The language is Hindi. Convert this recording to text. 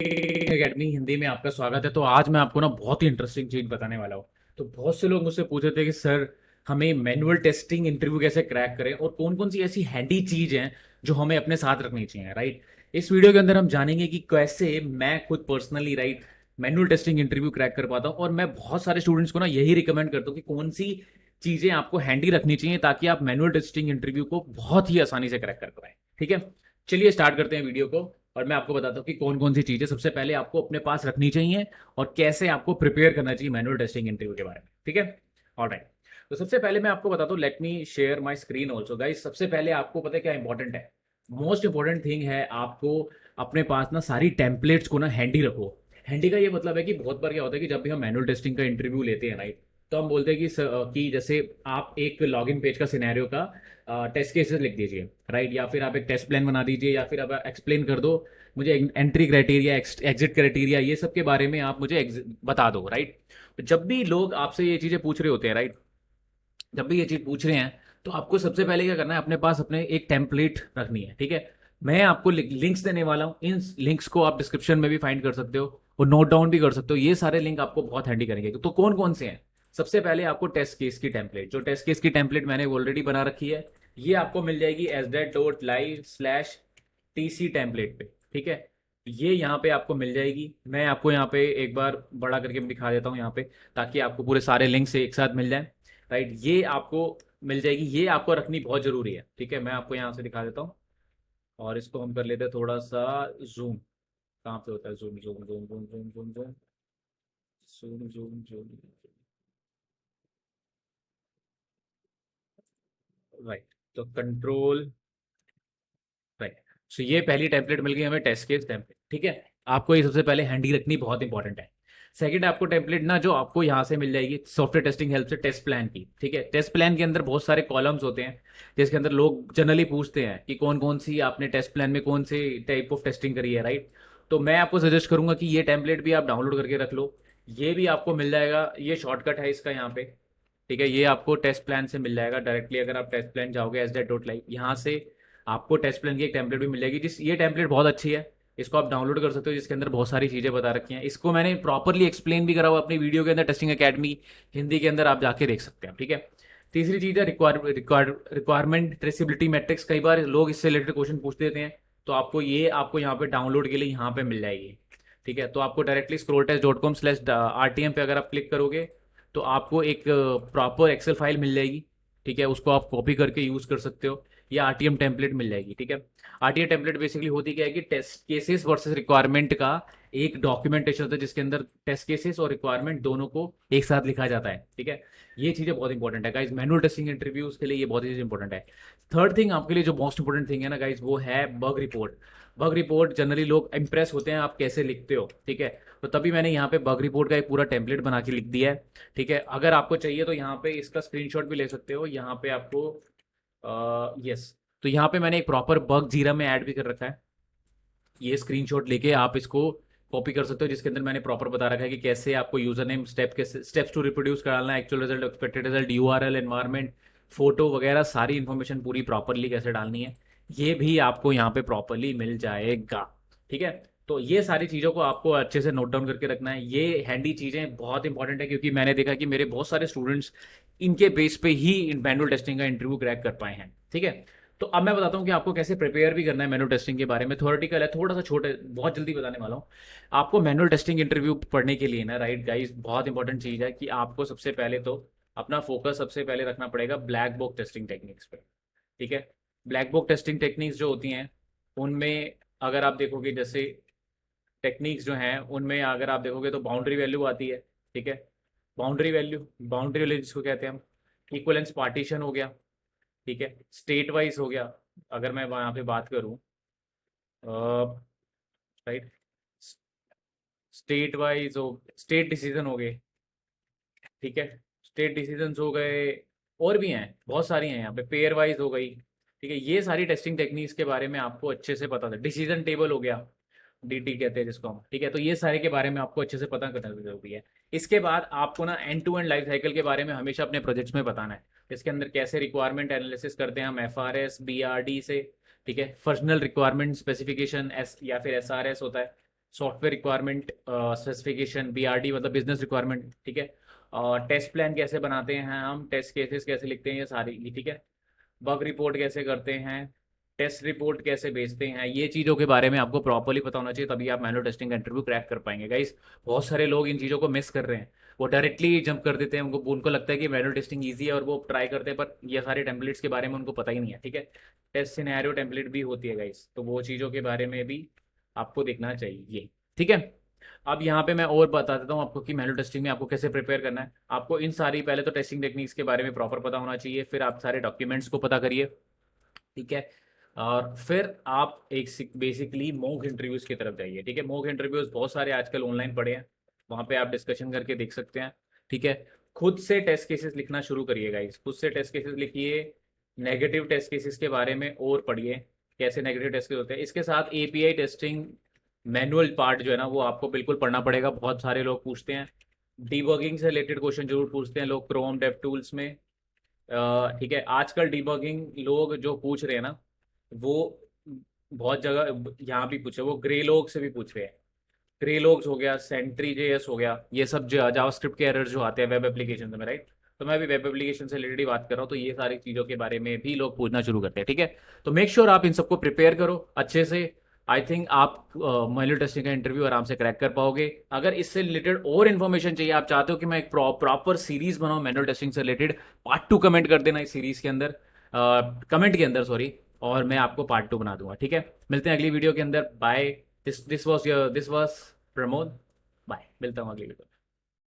एकेडमी हिंदी में आपका स्वागत है। तो आज मैं आपको ना बहुत ही इंटरेस्टिंग चीज बताने वाला हूँ। तो बहुत से लोग मुझसे पूछे थे कि सर हमें मैनुअल टेस्टिंग इंटरव्यू कैसे क्रैक करें और कौन कौन सी ऐसी हैंडी चीज हैं जो हमें अपने साथ रखनी चाहिए, राइट। इस वीडियो के अंदर हम जानेंगे कि कैसे मैं खुद personally, right, manual testing interview crack कर पाता हूँ। और मैं बहुत सारे स्टूडेंट्स को ना यही रिकमेंड करता हूँ कि कौन सी चीजें आपको हैंडी रखनी चाहिए ताकि आप मैनुअल टेस्टिंग इंटरव्यू को बहुत ही आसानी से क्रैक कर पाए। ठीक है, चलिए स्टार्ट करते हैं वीडियो को। और मैं आपको बताता हूँ कि कौन कौन सी चीजें सबसे पहले आपको अपने पास रखनी चाहिए और कैसे आपको प्रिपेयर करना चाहिए मैनुअल टेस्टिंग इंटरव्यू के बारे में। ठीक है, ऑलराइट। तो सबसे पहले मैं आपको बताता हूँ, let me share my screen also guys. सबसे पहले आपको पता है क्या इंपॉर्टेंट है? मोस्ट इंपॉर्टेंट थिंग है आपको अपने पास ना सारी टेम्पलेट्स को ना हैंडी रखो। हैंडी का ये मतलब है कि बहुत बार क्या होता है कि जब भी हम मैनुअल टेस्टिंग का इंटरव्यू लेते हैं, राइट, तो हम बोलते हैं कि जैसे आप एक लॉगिन पेज का सिनेरियो का टेस्ट केसेस लिख दीजिए, राइट, या फिर आप एक टेस्ट प्लान बना दीजिए, या फिर आप एक्सप्लेन कर दो मुझे एंट्री क्राइटेरिया, एग्जिट क्राइटेरिया, ये सब के बारे में आप मुझे बता दो, राइट। तो जब भी लोग आपसे ये चीज़ें पूछ रहे होते हैं, राइट, जब भी ये चीज़ पूछ रहे हैं, तो आपको सबसे पहले क्या करना है, अपने पास अपने एक टेम्पलेट रखनी है। ठीक है, मैं आपको लिंक्स देने वाला हूँ। इन लिंक्स को आप डिस्क्रिप्शन में भी फाइंड कर सकते हो और नोट डाउन भी कर सकते हो। ये सारे लिंक आपको बहुत हैंडी करेंगे। तो कौन कौन से हैं? सबसे पहले आपको टेस्ट केस की टेम्पलेट, जो टेस्ट केस की टेम्पलेट मैंने ऑलरेडी बना रखी है, ये आपको मिल जाएगी sdat.live/tc टेम्पलेट पे। ठीक है, ये यहाँ पे आपको मिल जाएगी। मैं आपको यहाँ पे एक बार बड़ा करके दिखा देता हूँ यहाँ पे, ताकि आपको पूरे सारे लिंक से एक साथ मिल जाए, राइट। ये आपको मिल जाएगी, ये आपको रखनी बहुत जरूरी है। ठीक है, मैं आपको यहाँ से दिखा देता हूँ और इसको हम कर लेते हैं थोड़ा सा जूम। कहाँ पे होता है zoom? Zoom zoom zoom zoom zoom zoom zoom zoom zoom, right. तो कंट्रोल, राइट। सो ये पहली टेम्पलेट मिल गई हमें, टेस्ट केस टेम्पलेट। ठीक है, आपको ये सबसे पहले हैंडी रखनी बहुत इंपॉर्टेंट है। सेकंड आपको टेम्पलेट ना जो आपको यहाँ से मिल जाएगी सॉफ्टवेयर टेस्टिंग हेल्प से, टेस्ट प्लान की। ठीक है, टेस्ट प्लान के अंदर बहुत सारे कॉलम्स होते हैं जिसके अंदर लोग जनरली पूछते हैं कि कौन कौन सी आपने टेस्ट प्लान में कौन से टाइप ऑफ टेस्टिंग करी है, राइट। तो मैं आपको सजेस्ट करूंगा कि ये टेम्पलेट भी आप डाउनलोड करके रख लो। ये भी आपको मिल जाएगा, ये शॉर्टकट है इसका यहाँ पे। ठीक है, ये आपको टेस्ट प्लान से मिल जाएगा डायरेक्टली। अगर आप टेस्ट प्लान जाओगे sdat.live, यहाँ से आपको टेस्ट प्लान की एक टेम्पलेट भी मिल जाएगी। जिस ये टेम्पलेट बहुत अच्छी है, इसको आप डाउनलोड कर सकते हो, जिसके अंदर बहुत सारी चीज़ें बता रखी हैं। इसको मैंने प्रॉपरली एक्सप्लेन भी करा हुआ अपनी वीडियो के अंदर, टेस्टिंग अकेडमी हिंदी के अंदर, आप जाके देख सकते हैं। ठीक है, तीसरी चीज़ है रिक्वायरमेंट ट्रेसिबिलिटी मैट्रिक्स। कई बार लोग इससे रिलेटेड क्वेश्चन पूछ देते हैं, तो आपको यहाँ पे डाउनलोड के लिए यहाँ पे मिल जाएगी। ठीक है, तो आपको डायरेक्टली scrolltest.com/rtm पे अगर आप क्लिक करोगे तो आपको एक प्रॉपर एक्सेल फाइल मिल जाएगी। ठीक है, उसको आप कॉपी करके यूज़ कर सकते हो, या आरटीएम टेम्पलेट मिल जाएगी। ठीक है, आरटीएम टेम्पलेट बेसिकली होती क्या है कि टेस्ट केसेस वर्सेस रिक्वायरमेंट का एक डॉक्यूमेंटेशन होता है, जिसके अंदर टेस्ट केसेस और रिक्वायरमेंट दोनों को एक साथ लिखा जाता है। ठीक है, ये चीज़ें बहुत इंपॉर्टेंट है गाइज, मैनुअल टेस्टिंग इंटरव्यूज के लिए ये बहुत ही चीज़ इंपॉर्टेंट है। थर्ड थिंग आपके लिए जो मोस्ट इंपॉर्टेंट थिंग है ना गाइज, वो है bug report. Bug report generally लोग इंप्रेस होते हैं आप कैसे लिखते हो। ठीक है, तो तभी मैंने यहाँ पे बग रिपोर्ट का एक पूरा टेम्पलेट बना के लिख दिया है। ठीक है, अगर आपको चाहिए तो यहाँ पे इसका स्क्रीनशॉट भी ले सकते हो। यहाँ पे आपको यस, तो यहाँ पे मैंने एक प्रॉपर बग जीरा में ऐड भी कर रखा है। ये स्क्रीनशॉट लेके आप इसको कॉपी कर सकते हो, जिसके अंदर मैंने प्रॉपर बता रखा है कि कैसे आपको user name, steps to reproduce कराना है, actual result, expected result, URL, environment, photo वगैरह सारी इन्फॉर्मेशन पूरी प्रॉपरली कैसे डालनी है, ये भी आपको यहाँ पे प्रॉपरली मिल जाएगा। ठीक है, तो ये सारी चीज़ों को आपको अच्छे से नोट डाउन करके रखना है। ये हैंडी चीज़ें बहुत इंपॉर्टेंट है, क्योंकि मैंने देखा कि मेरे बहुत सारे स्टूडेंट्स इनके बेस पे ही मैनुअल टेस्टिंग का इंटरव्यू क्रैक कर पाए हैं। ठीक है, तो अब मैं बताता हूँ कि आपको कैसे प्रिपेयर भी करना है मैनुअल टेस्टिंग के बारे में। थ्योरेटिकल है, थोड़ा सा छोटे, बहुत जल्दी बताने वाला हूँ आपको। मैनुअल टेस्टिंग इंटरव्यू पढ़ने के लिए ना, राइट गाइस, बहुत इंपॉर्टेंट चीज़ है कि आपको सबसे पहले तो अपना फोकस सबसे पहले रखना पड़ेगा ब्लैक बॉक्स टेस्टिंग टेक्निक्स पे। ठीक है, ब्लैक बॉक्स टेस्टिंग टेक्निक्स जो होती हैं, उनमें अगर आप देखोगे, जैसे टेक्निक्स जो हैं उनमें अगर आप देखोगे तो बाउंड्री वैल्यू आती है। ठीक है, बाउंड्री वैल्यू जिसको कहते हैं हम, इक्वलेंस पार्टीशन हो गया। ठीक है, स्टेट वाइज हो गया, अगर मैं वहाँ पे बात करूँ, राइट, स्टेट वाइज हो, स्टेट डिसीजन हो गए। ठीक है, स्टेट डिसीजंस हो गए, और भी हैं बहुत सारी हैं यहाँ पे, पेयर वाइज हो गई। ठीक है, ये सारी टेस्टिंग टेक्निक्स के बारे में आपको अच्छे से पता था। डिसीजन टेबल हो गया, डीटी कहते हैं जिसको हम। ठीक है, तो ये सारे के बारे में आपको अच्छे से पता करना जरूरी है। इसके बाद आपको ना end to end life cycle के बारे में हमेशा अपने प्रोजेक्ट्स में बताना है। इसके अंदर कैसे रिक्वायरमेंट एनालिसिस करते हैं हम FRS BRD से। ठीक है, फंक्शनल रिक्वायरमेंट स्पेसिफिकेशन, एस या फिर SRS होता है। सॉफ्टवेयर रिक्वायरमेंट स्पेसिफिकेशन, BRD मतलब बिजनेस रिक्वायरमेंट, ठीक है। टेस्ट प्लान कैसे बनाते हैं हम, टेस्ट केसेस कैसे लिखते हैं, ये सारी, ठीक है। बग रिपोर्ट कैसे करते हैं, टेस्ट रिपोर्ट कैसे भेजते हैं, ये चीज़ों के बारे में आपको प्रॉपर्ली पता होना चाहिए, तभी आप मैनुअल टेस्टिंग का इंटरव्यू क्रैक कर पाएंगे गाइस। बहुत सारे लोग इन चीज़ों को मिस कर रहे हैं, वो डायरेक्टली जंप कर देते हैं, उनको लगता है कि मैनुअल टेस्टिंग ईजी है और वो ट्राई करते हैं, पर ये सारे टेम्पलेट्स के बारे में उनको पता ही नहीं है, ठीक है। टेस्ट सिनेरियो टेम्पलेट भी होती है गाइस, तो वो चीज़ों के बारे में भी आपको देखना चाहिए, ठीक है। अब यहाँ पे मैं और बता देता हूँ आपको कि मैनुअल टेस्टिंग में आपको कैसे प्रिपेयर करना है। आपको इन सारी पहले तो टेस्टिंग टेक्निक्स के बारे में प्रॉपर पता होना चाहिए, फिर आप सारे डॉक्यूमेंट्स को पता करिए, ठीक है। और फिर आप एक बेसिकली मॉक इंटरव्यूज की तरफ जाइए, ठीक है। मॉक इंटरव्यूज बहुत सारे आजकल ऑनलाइन पड़े हैं, वहाँ पे आप डिस्कशन करके देख सकते हैं, ठीक है। खुद से टेस्ट केसेस लिखना शुरू करिएगा, इस खुद से टेस्ट केसेस लिखिए, नेगेटिव टेस्ट केसेस के बारे में और पढ़िए, कैसे नेगेटिव टेस्ट केस होते हैं। इसके साथ API टेस्टिंग मैनुअल पार्ट जो है ना, वो आपको बिल्कुल पढ़ना पड़ेगा। बहुत सारे लोग पूछते हैं, डीबगिंग से रिलेटेड क्वेश्चन जरूर पूछते हैं लोग क्रोम डेव टूल्स में, ठीक है। आजकल डीबगिंग लोग जो पूछ रहे हैं ना, वो बहुत जगह यहाँ भी पूछे, वो ग्रे लोग से भी पूछ रहे हैं। ग्रे लोग्स हो गया, सेंट्री JS हो गया, ये सब जावास्क्रिप्ट के एरर्स जो आते हैं वेब एप्लीकेशन में, राइट। तो मैं भी वेब एप्लीकेशन से रिलेटेड बात कर रहा हूँ, तो ये सारी चीज़ों के बारे में भी लोग पूछना शुरू करते हैं, ठीक है। तो मेक श्योर आप इन सबको प्रिपेयर करो अच्छे से। आई थिंक आप मैनुअल टेस्टिंग का इंटरव्यू आराम से क्रैक कर पाओगे। अगर इससे रिलेटेड और इन्फॉर्मेशन चाहिए, आप चाहते हो कि मैं एक प्रॉपर सीरीज बनाऊं मैनुअल टेस्टिंग से रिलेटेड, पार्ट 2 कमेंट कर देना इस सीरीज के अंदर, कमेंट के अंदर सॉरी, और मैं आपको पार्ट 2 बना दूंगा, ठीक है। मिलते हैं अगली वीडियो के अंदर, bye. This was Pramod, bye, मिलता हूँ अगली वीडियो।